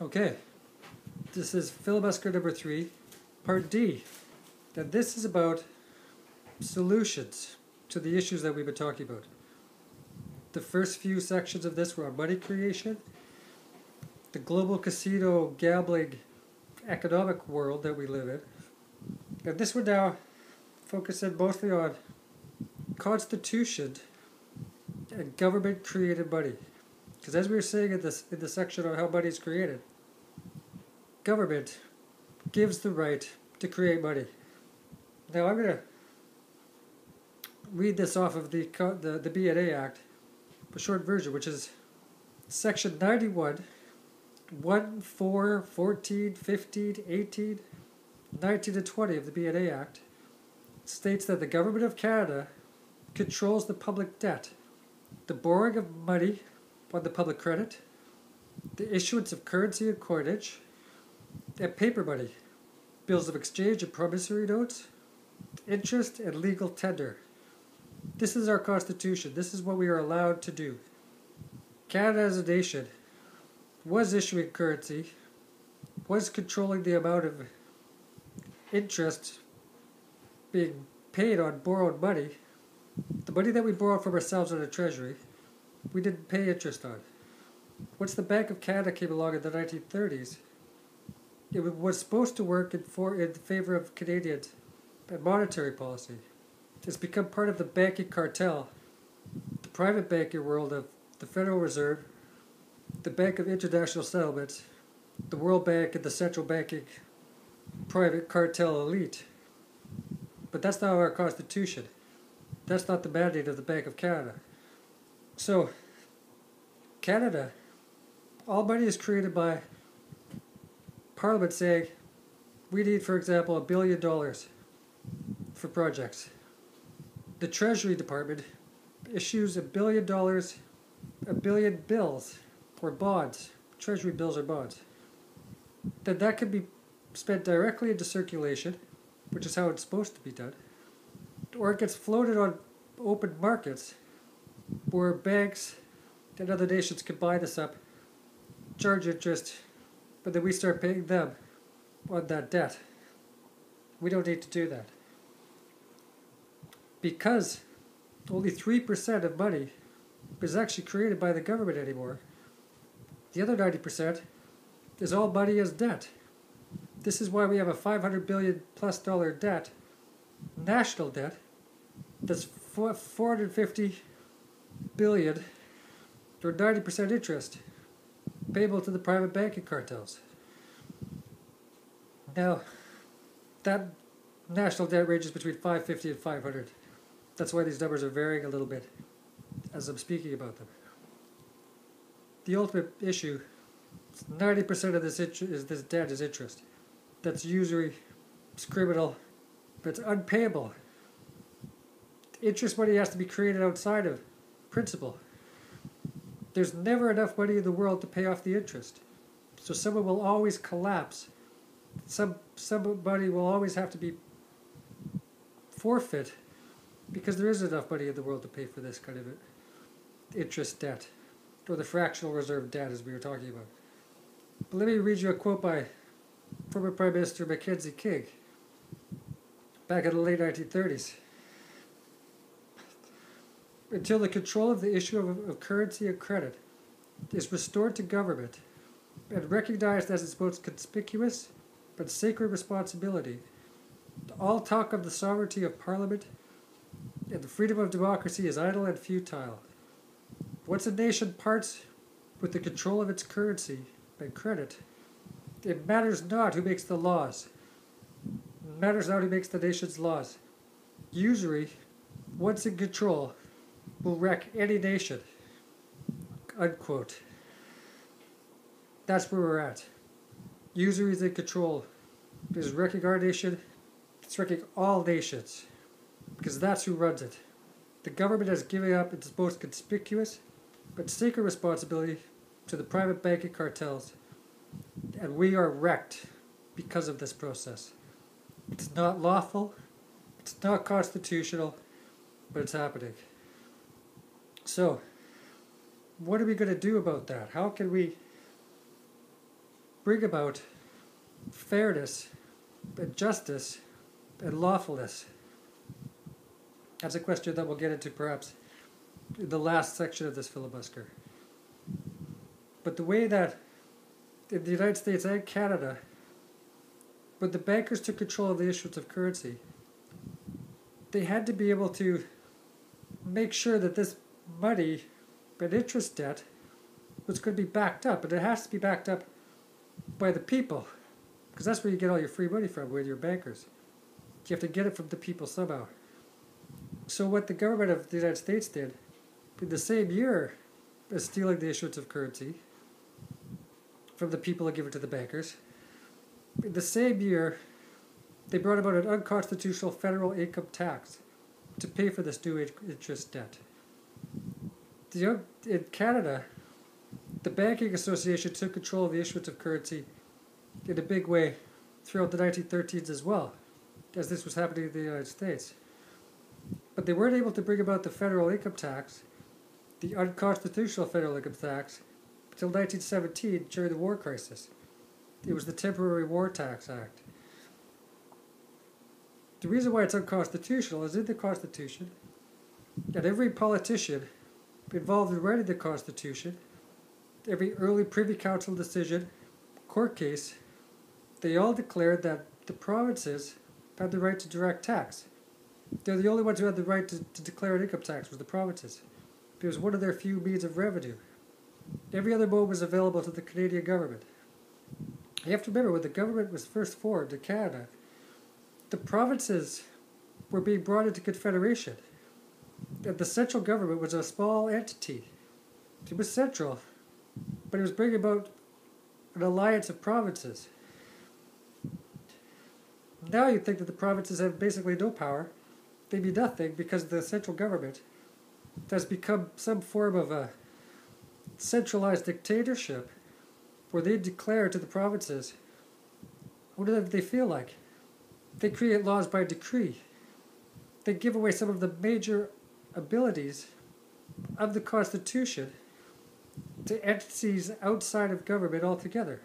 Okay, this is Philobusker number 3, part D. Now this is about solutions to the issues that we've been talking about. The first few sections of this were on money creation, the global casino gambling economic world that we live in. And this one now focuses mostly on constitution and government created money. Because as we were saying in the section on how money is created, government gives the right to create money. Now I'm going to read this off of the B&A Act, a short version, which is Section 91, 1, 4, 14, 15, 18, 19, and 20 of the B&A Act states that the Government of Canada controls the public debt, the borrowing of money on the public credit, the issuance of currency and coinage, and paper money, bills of exchange and promissory notes, interest and legal tender. This is our Constitution. This is what we are allowed to do. Canada as a nation was issuing currency, was controlling the amount of interest being paid on borrowed money. The money that we borrowed from ourselves in the Treasury, we didn't pay interest on. Once the Bank of Canada came along in the 1930s, it was supposed to work in favor of Canadians and monetary policy. It's become part of the banking cartel, the private banking world of the Federal Reserve, the Bank of International Settlements, the World Bank, and the central banking private cartel elite. But that's not our Constitution. That's not the mandate of the Bank of Canada. So, Canada, all money is created by Parliament saying, we need, for example, $1 billion for projects. The Treasury Department issues $1 billion, $1 billion bills or bonds, Treasury bills or bonds. Then that can be spent directly into circulation, which is how it's supposed to be done, or it gets floated on open markets where banks and other nations can buy this up, charge interest, but then we start paying them on that debt. We don't need to do that. Because only 3% of money is actually created by the government anymore, the other 90% is all money as debt. This is why we have a $500 billion plus debt, national debt, that's $450 billion or 90% interest payable to the private banking cartels. Now, that national debt ranges between 550 and 500. That's why these numbers are varying a little bit as I'm speaking about them. The ultimate issue is 90% of this debt is interest. That's usury, it's criminal, but it's unpayable. Interest money has to be created outside of principal. There's never enough money in the world to pay off the interest. So someone will always collapse. Somebody will always have to be forfeit because there isn't enough money in the world to pay for this kind of interest debt, or the fractional reserve debt as we were talking about. But let me read you a quote by former Prime Minister Mackenzie King back in the late 1930s. Until the control of the issue of currency and credit is restored to government and recognized as its most conspicuous but sacred responsibility, all talk of the sovereignty of Parliament and the freedom of democracy is idle and futile. Once a nation parts with the control of its currency and credit, it matters not who makes the laws. It matters not who makes the nation's laws. Usury, once in control, will wreck any nation. Unquote. That's where we're at. Usury is in control. It is wrecking our nation. It's wrecking all nations. Because that's who runs it. The government is giving up its most conspicuous but sacred responsibility to the private banking cartels. And we are wrecked because of this process. It's not lawful. It's not constitutional. But it's happening. So, what are we going to do about that? How can we bring about fairness and justice and lawfulness? That's a question that we'll get into perhaps in the last section of this filibuster. But the way that in the United States and Canada, when the bankers took control of the issuance of currency, they had to be able to make sure that this money and interest debt was going to be backed up, and it has to be backed up by the people, because that's where you get all your free money from, with your bankers. You have to get it from the people somehow. So what the government of the United States did, in the same year as stealing the issuance of currency from the people and give it to the bankers, in the same year, they brought about an unconstitutional federal income tax to pay for this new interest debt. In Canada, the Banking Association took control of the issuance of currency in a big way throughout the 1913s as well, as this was happening in the United States. But they weren't able to bring about the federal income tax, the unconstitutional federal income tax, until 1917 during the war crisis. It was the Temporary War Tax Act. The reason why it's unconstitutional is in the Constitution, and every politician involved in writing the Constitution, every early Privy Council decision, court case, they all declared that the provinces had the right to direct tax. They're the only ones who had the right to declare an income tax, was the provinces. It was one of their few means of revenue. Every other mode was available to the Canadian government. You have to remember, when the government was first formed in Canada, the provinces were being brought into confederation. And the central government was a small entity. It was central, but it was bringing about an alliance of provinces. Now you'd think that the provinces have basically no power. They mean nothing because the central government has become some form of a centralized dictatorship where they declare to the provinces whatever they feel like. They create laws by decree. They give away some of the major abilities of the Constitution to entities outside of government altogether.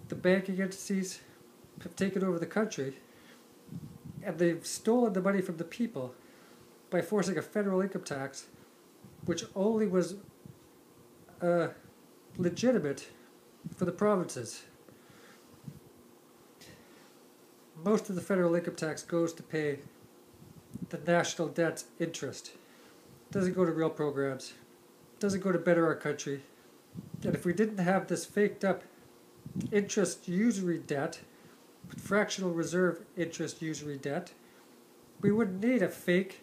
The banking entities have taken over the country, and they've stolen the money from the people by forcing a federal income tax, which only was legitimate for the provinces. Most of the federal income tax goes to pay the national debt interest. It doesn't go to real programs. It doesn't go to better our country. And if we didn't have this faked up interest usury debt, fractional reserve interest usury debt, we wouldn't need a fake,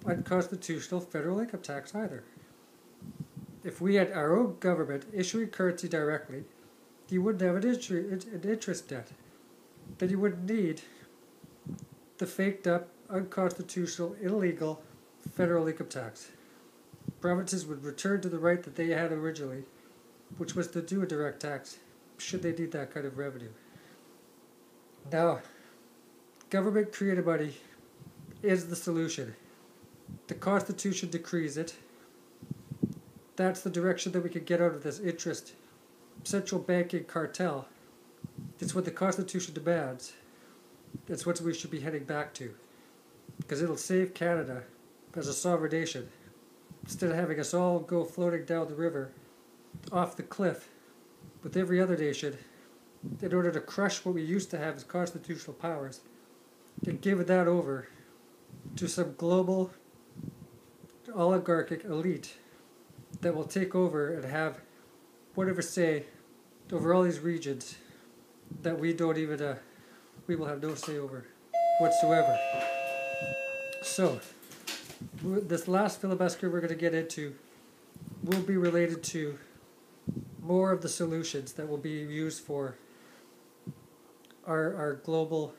unconstitutional federal income tax either. If we had our own government issuing currency directly, you wouldn't have an interest debt. Then you wouldn't need the faked up, unconstitutional, illegal federal income tax. Provinces would return to the right that they had originally, which was to do a direct tax, should they need that kind of revenue. Now, government created money is the solution. The Constitution decrees it. That's the direction that we can get out of this interest central banking cartel. It's what the Constitution demands. It's what we should be heading back to. Because it'll save Canada as a sovereign nation. Instead of having us all go floating down the river, off the cliff, with every other nation, in order to crush what we used to have as constitutional powers, and give that over to some global oligarchic elite that will take over and have whatever say over all these regions that we don't even, we will have no say over whatsoever. So, this last filibuster we're going to get into will be related to more of the solutions that will be used for our global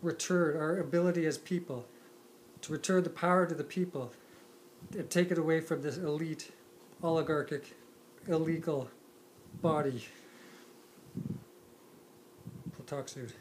return, our ability as people to return the power to the people and take it away from this elite, oligarchic, illegal body. We'll talk soon.